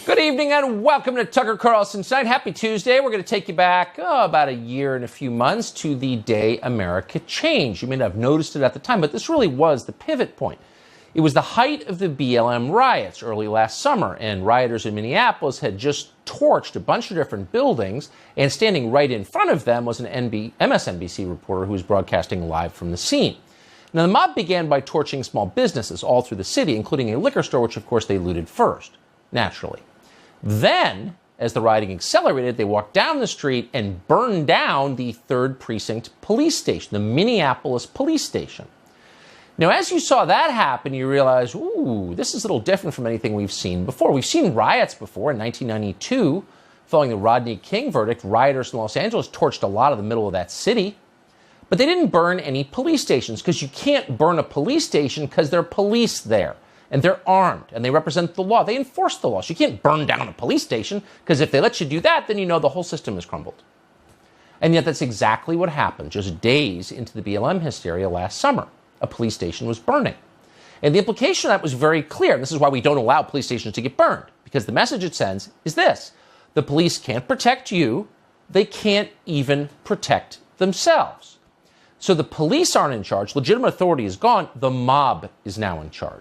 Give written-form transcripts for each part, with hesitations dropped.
Good evening and welcome to Tucker Carlson Tonight. Happy Tuesday. We're going to take you back about a year and a few months to the day America changed. You may not have noticed it at the time, but this really was the pivot point. It was the height of the BLM riots early last summer, and rioters in Minneapolis had just torched a bunch of different buildings, and standing right in front of them was an MSNBC reporter who was broadcasting live from the scene. Now, the mob began by torching small businesses all through the city, including a liquor store, which, of course, they looted first, naturally. Then, as the rioting accelerated, they walked down the street and burned down the 3rd Precinct police station, the Minneapolis police station. Now, as you saw that happen, you realize, ooh, this is a little different from anything we've seen before. We've seen riots before. In 1992, following the Rodney King verdict, rioters in Los Angeles torched a lot of the middle of that city. But they didn't burn any police stations, because you can't burn a police station because there are police there. And they're armed, and they represent the law. They enforce the law. So you can't burn down a police station, because if they let you do that, then you know the whole system has crumbled. And yet that's exactly what happened just days into the BLM hysteria last summer. A police station was burning. And the implication of that was very clear. And this is why we don't allow police stations to get burned, because the message it sends is this: the police can't protect you. They can't even protect themselves. So the police aren't in charge. Legitimate authority is gone. The mob is now in charge.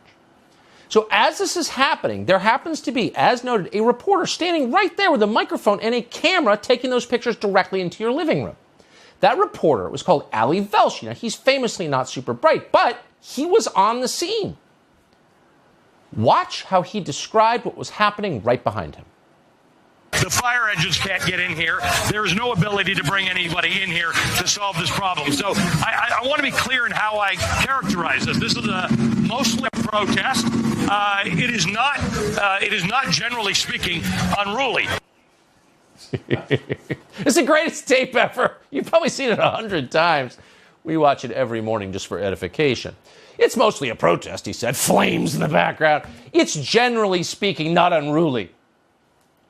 So as this is happening, there happens to be, as noted, a reporter standing right there with a microphone and a camera taking those pictures directly into your living room. That reporter was called Ali Velshi. Now, he's famously not super bright, but he was on the scene. Watch how he described what was happening right behind him. The fire engines can't get in here. There is no ability to bring anybody in here to solve this problem. So I want to be clear in how I characterize this. This is mostly a protest. It is not, generally speaking, unruly. It's the greatest tape ever. You've probably seen it 100 times. We watch it every morning just for edification. It's mostly a protest, he said. Flames in the background. It's generally speaking not unruly,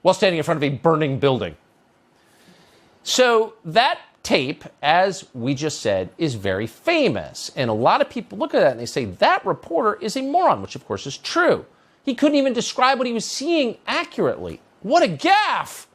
while standing in front of a burning building. So that tape, as we just said, is very famous. And a lot of people look at that and they say, that reporter is a moron, which of course is true. He couldn't even describe what he was seeing accurately. What a gaffe!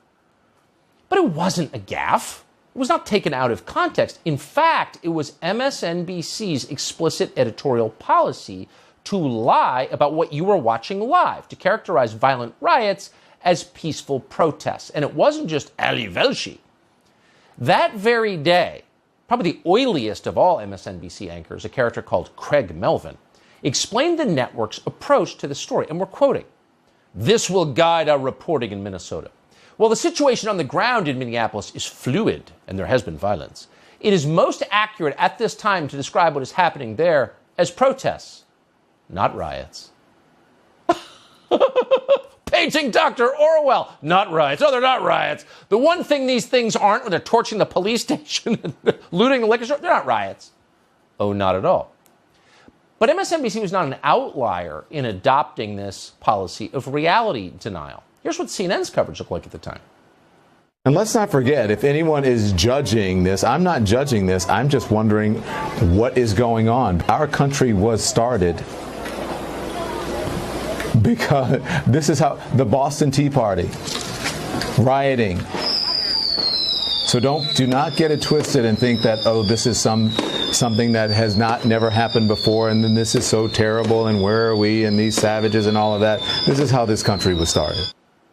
But it wasn't a gaffe. It was not taken out of context. In fact, it was MSNBC's explicit editorial policy to lie about what you were watching live, to characterize violent riots as peaceful protests. And it wasn't just Ali Velshi. That very day, probably the oiliest of all MSNBC anchors, a character called Craig Melvin, explained the network's approach to the story. And we're quoting, "This will guide our reporting in Minnesota. While the situation on the ground in Minneapolis is fluid and there has been violence, it is most accurate at this time to describe what is happening there as protests, not riots." Paging Dr. Orwell. Not riots. Oh, they're not riots. The one thing these things aren't when they're torching the police station and looting the liquor store, they're not riots. Oh, not at all. But MSNBC was not an outlier in adopting this policy of reality denial. Here's what CNN's coverage looked like at the time. And let's not forget, if anyone is judging this, I'm not judging this. I'm just wondering what is going on. Our country was started because this is how the Boston Tea Party, rioting. So do not get it twisted and think that, oh, this is something that has never happened before, and then this is so terrible, and where are we, and these savages and all of that. This is how this country was started.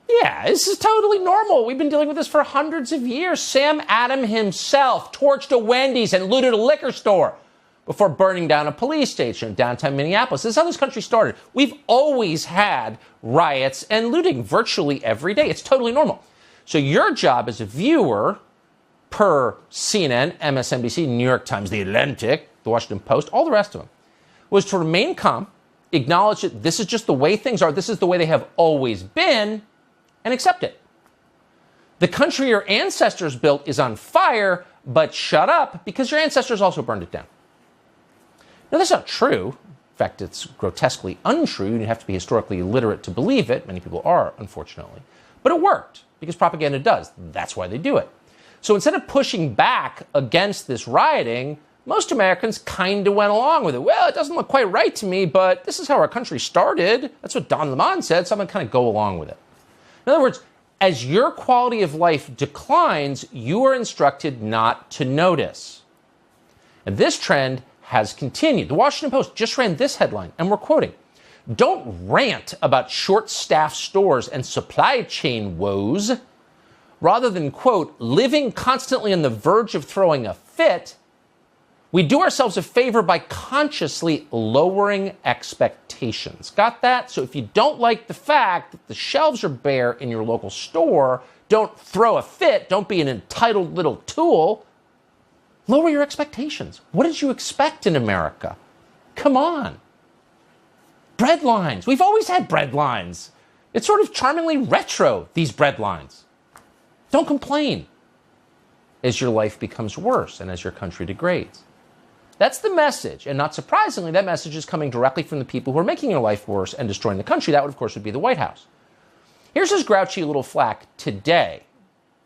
Yeah, this is totally normal. We've been dealing with this for hundreds of years. Sam Adams himself torched a Wendy's and looted a liquor store before burning down a police station in downtown Minneapolis. This is how this country started. We've always had riots and looting virtually every day. It's totally normal. So your job as a viewer, per CNN, MSNBC, New York Times, The Atlantic, The Washington Post, all the rest of them, was to remain calm, acknowledge that this is just the way things are, this is the way they have always been, and accept it. The country your ancestors built is on fire, but shut up, because your ancestors also burned it down. Now, that's not true. In fact, it's grotesquely untrue. You have to be historically illiterate to believe it. Many people are, unfortunately. But it worked, because propaganda does. That's why they do it. So instead of pushing back against this rioting, most Americans kind of went along with it. Well, it doesn't look quite right to me, but this is how our country started. That's what Don Lemon said, so I'm going to kind of go along with it. In other words, as your quality of life declines, you are instructed not to notice. And this trend has continued. The Washington Post just ran this headline, and we're quoting, "Don't rant about short-staffed stores and supply chain woes. Rather than, quote, living constantly on the verge of throwing a fit, we do ourselves a favor by consciously lowering expectations." Got that? So if you don't like the fact that the shelves are bare in your local store, don't throw a fit, don't be an entitled little tool. Lower your expectations. What did you expect in America? Come on. Bread lines. We've always had bread lines. It's sort of charmingly retro, these bread lines. Don't complain as your life becomes worse and as your country degrades. That's the message. And not surprisingly, that message is coming directly from the people who are making your life worse and destroying the country. That would, of course, would be the White House. Here's his grouchy little flack today.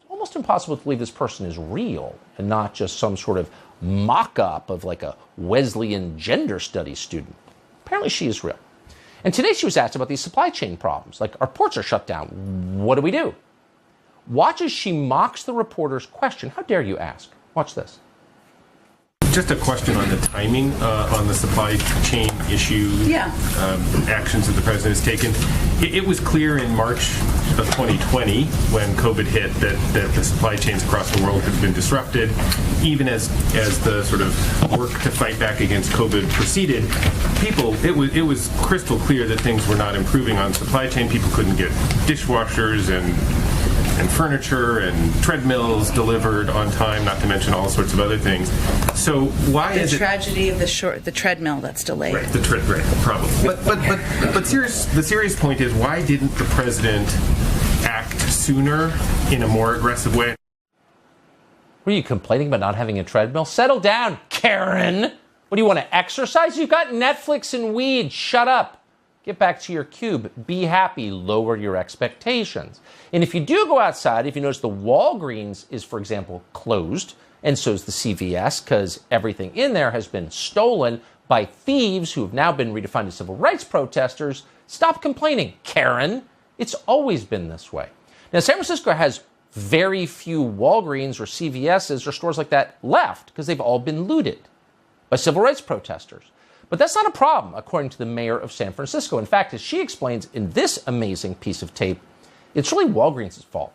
It's almost impossible to believe this person is real and not just some sort of mock-up of like a Wesleyan gender studies student. Apparently she is real. And today she was asked about these supply chain problems. Like, our ports are shut down. What do we do? Watch as she mocks the reporter's question. How dare you ask? Watch this. Just a question on the timing on the supply chain issue. Actions that the president has taken. It was clear in March of 2020 when COVID hit that the supply chains across the world had been disrupted. Even as the sort of work to fight back against COVID proceeded, it was crystal clear that things were not improving on supply chain. People couldn't get dishwashers and furniture and treadmills delivered on time, not to mention all sorts of other things. So why is the tragedy of the treadmill that's delayed? Right, the problem. But the serious point is, why didn't the president act sooner in a more aggressive way? Were you complaining about not having a treadmill? Settle down, Karen. What do you want to exercise? You've got Netflix and weed. Shut up. Get back to your cube. Be happy. Lower your expectations. And if you do go outside, if you notice the Walgreens is, for example, closed, and so is the CVS, because everything in there has been stolen by thieves who have now been redefined as civil rights protesters, stop complaining, Karen. It's always been this way. Now, San Francisco has very few Walgreens or CVSs or stores like that left because they've all been looted by civil rights protesters. But that's not a problem, according to the mayor of San Francisco. In fact, as she explains in this amazing piece of tape, it's really Walgreens' fault.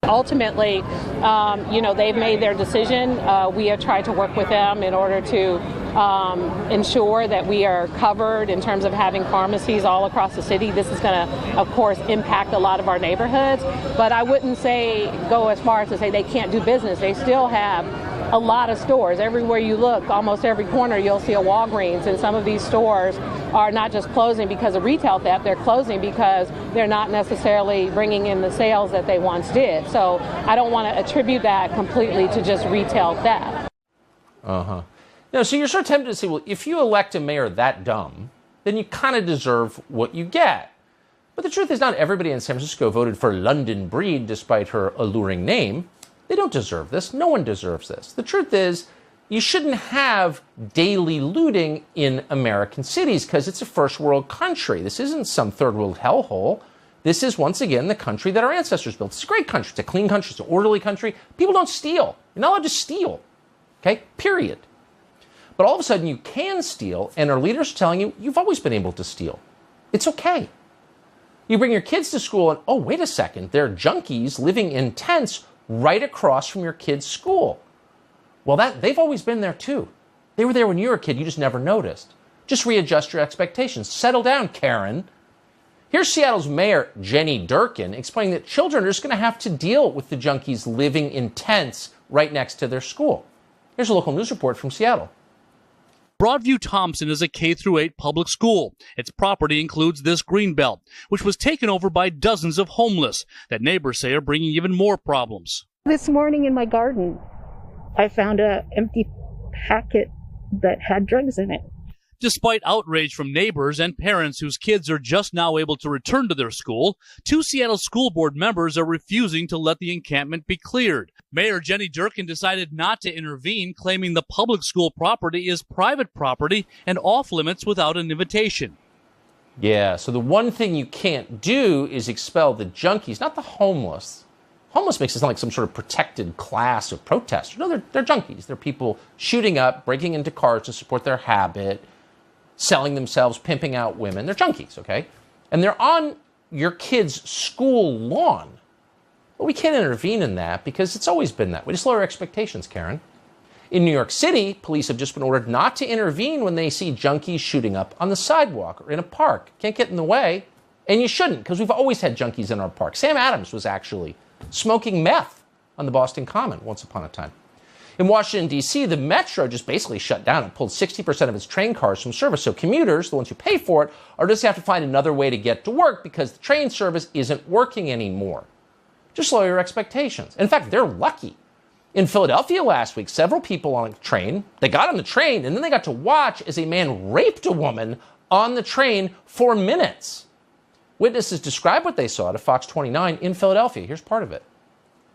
Ultimately, they've made their decision. We have tried to work with them in order to ensure that we are covered in terms of having pharmacies all across the city. This is going to, of course, impact a lot of our neighborhoods. But I wouldn't go as far as to say they can't do business. They still have a lot of stores. Everywhere you look, almost every corner, you'll see a Walgreens. And some of these stores are not just closing because of retail theft, they're closing because they're not necessarily bringing in the sales that they once did. So I don't want to attribute that completely to just retail theft. So you're sort of tempted to say, well, if you elect a mayor that dumb, then you kind of deserve what you get. But the truth is, not everybody in San Francisco voted for London Breed despite her alluring name. They don't deserve this. No one deserves this. The truth is, you shouldn't have daily looting in American cities because it's a first world country. This isn't some third world hellhole. This is, once again, the country that our ancestors built. It's a great country. It's a clean country. It's an orderly country. People don't steal. You're not allowed to steal. Okay? Period. But all of a sudden, you can steal, and our leaders are telling you, you've always been able to steal. It's okay. You bring your kids to school, and, oh, wait a second, there are junkies living in tents right across from your kid's school. Well, they've always been there too. They were there when you were a kid. You just never noticed. Just readjust your expectations. Settle down, Karen. Here's Seattle's Mayor, Jenny Durkin, explaining that children are just going to have to deal with the junkies living in tents right next to their school. Here's a local news report from Seattle. Broadview Thompson is a K-8 public school. Its property includes this greenbelt, which was taken over by dozens of homeless that neighbors say are bringing even more problems. This morning in my garden, I found an empty packet that had drugs in it. Despite outrage from neighbors and parents whose kids are just now able to return to their school, 2 Seattle school board members are refusing to let the encampment be cleared. Mayor Jenny Durkin decided not to intervene, claiming the public school property is private property and off limits without an invitation. Yeah, so the one thing you can't do is expel the junkies, not the homeless. Homeless makes it sound like some sort of protected class of protesters. No, they're junkies. They're people shooting up, breaking into cars to support their habit, selling themselves, pimping out women. They're junkies, okay? And they're on your kid's school lawn. But we can't intervene in that because it's always been that way. Just lower expectations, Karen. In New York City, police have just been ordered not to intervene when they see junkies shooting up on the sidewalk or in a park. Can't get in the way, and you shouldn't, because we've always had junkies in our park. Sam Adams was actually smoking meth on the Boston Common once upon a time. In Washington, D.C., the Metro just basically shut down and pulled 60% of its train cars from service. So commuters, the ones who pay for it, are just have to find another way to get to work because the train service isn't working anymore. Just lower your expectations. In fact, they're lucky. In Philadelphia last week, several people on a train, they got on the train and then they got to watch as a man raped a woman on the train for minutes. Witnesses describe what they saw to Fox 29 in Philadelphia. Here's part of it.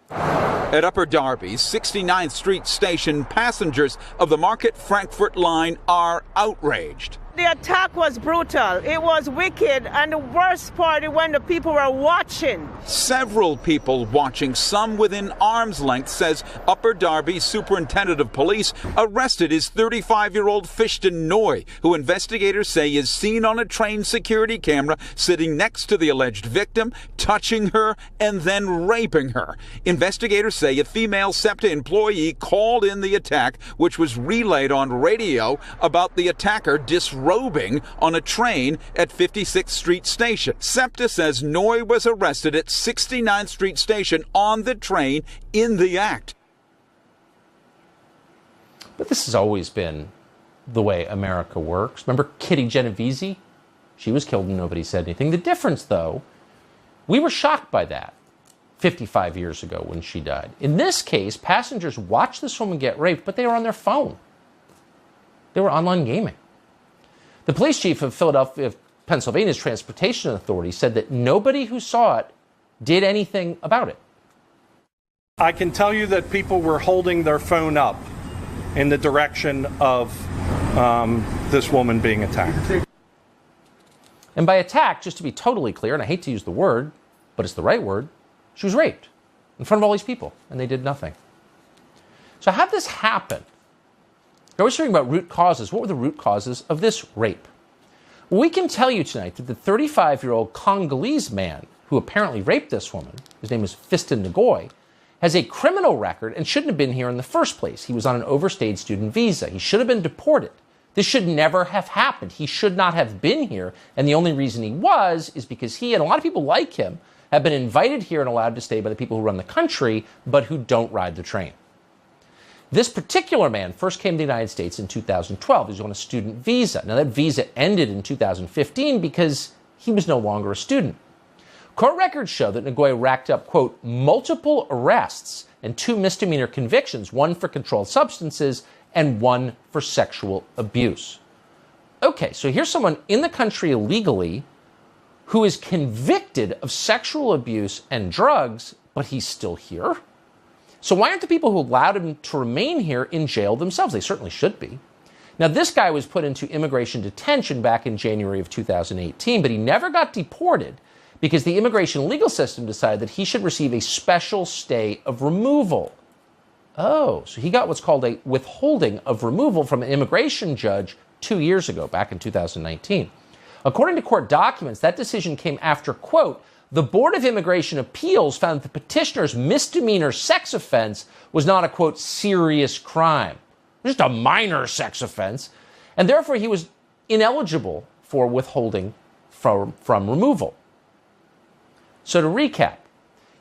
At Upper Darby's 69th Street station, passengers of the Market Frankfurt line are outraged. The attack was brutal. It was wicked. And the worst part is when the people were watching. Several people watching, some within arm's length, says Upper Darby Superintendent of Police arrested his 35-year-old Fishton Noy, who investigators say is seen on a train security camera sitting next to the alleged victim, touching her, and then raping her. Investigators say a female SEPTA employee called in the attack, which was relayed on radio about the attacker disrobing on a train at 56th Street Station. SEPTA says Noy was arrested at 69th Street Station on the train in the act. But this has always been the way America works. Remember Kitty Genovese? She was killed and nobody said anything. The difference, though, we were shocked by that 55 years ago when she died. In this case, passengers watched this woman get raped, but they were on their phone. They were online gaming. The police chief of Philadelphia, Pennsylvania's Transportation Authority said that nobody who saw it did anything about it. I can tell you that people were holding their phone up in the direction of this woman being attacked. And by attack, just to be totally clear, and I hate to use the word, but it's the right word, she was raped in front of all these people, and they did nothing. So how'd this happen? You're always hearing about root causes. What were the root causes of this rape? Well, we can tell you tonight that the 35-year-old Congolese man who apparently raped this woman, his name is Fiston Ngoy, has a criminal record and shouldn't have been here in the first place. He was on an overstayed student visa. He should have been deported. This should never have happened. He should not have been here, and the only reason he was is because he and a lot of people like him have been invited here and allowed to stay by the people who run the country, but who don't ride the train. This particular man first came to the United States in 2012. He was on a student visa. Now, that visa ended in 2015 because he was no longer a student. Court records show that Ngoy racked up, quote, multiple arrests and 2 misdemeanor convictions, one for controlled substances and one for sexual abuse. Okay, so here's someone in the country illegally who is convicted of sexual abuse and drugs, but he's still here? So why aren't the people who allowed him to remain here in jail themselves? They certainly should be. Now, this guy was put into immigration detention back in January of 2018, but he never got deported because the immigration legal system decided that he should receive a special stay of removal. Oh, so he got what's called a withholding of removal from an immigration judge 2 years ago, back in 2019. According to court documents, that decision came after, quote, the Board of Immigration Appeals found that the petitioner's misdemeanor sex offense was not a, quote, serious crime, just a minor sex offense, and therefore he was ineligible for withholding from removal. So to recap,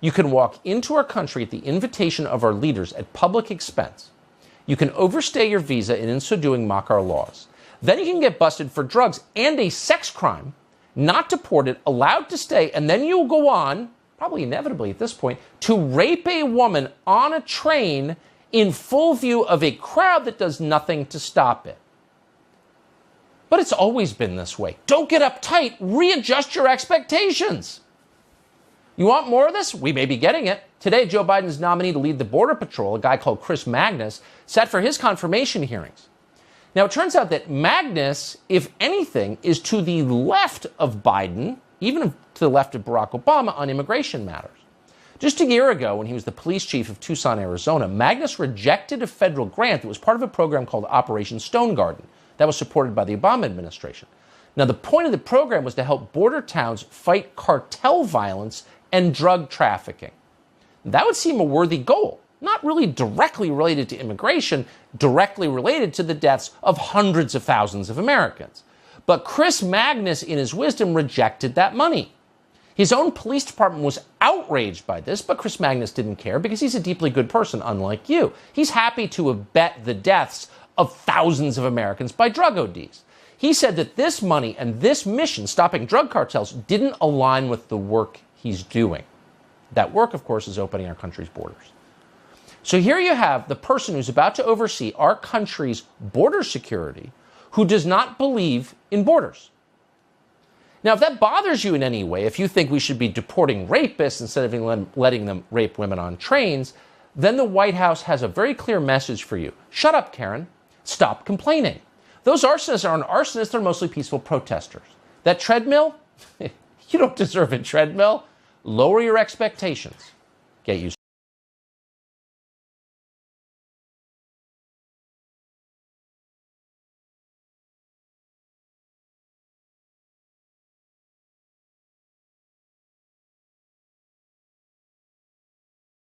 you can walk into our country at the invitation of our leaders at public expense. You can overstay your visa and in so doing mock our laws. Then you can get busted for drugs and a sex crime, not deported, allowed to stay, and then you'll go on, probably inevitably at this point, to rape a woman on a train in full view of a crowd that does nothing to stop it. But it's always been this way. Don't get uptight. Readjust your expectations. You want more of this? We may be getting it. Today, Joe Biden's nominee to lead the Border Patrol, a guy called Chris Magnus, sat for his confirmation hearings. Now, it turns out that Magnus, if anything, is to the left of Biden, even to the left of Barack Obama on immigration matters. Just a year ago, when he was the police chief of Tucson, Arizona, Magnus rejected a federal grant that was part of a program called Operation Stone Garden that was supported by the Obama administration. Now, the point of the program was to help border towns fight cartel violence and drug trafficking. That would seem a worthy goal, not really directly related to immigration, directly related to the deaths of hundreds of thousands of Americans. But Chris Magnus, in his wisdom, rejected that money. His own police department was outraged by this, but Chris Magnus didn't care because he's a deeply good person, unlike you. He's happy to abet the deaths of thousands of Americans by drug ODs. He said that this money and this mission, stopping drug cartels, didn't align with the work he's doing. That work, of course, is opening our country's borders. So here you have the person who's about to oversee our country's border security who does not believe in borders. Now, if that bothers you in any way, if you think we should be deporting rapists instead of letting them rape women on trains, then the White House has a very clear message for you. Shut up, Karen. Stop complaining. Those arsonists aren't arsonists, they're mostly peaceful protesters. That treadmill? You don't deserve a treadmill. Lower your expectations. Get used to it.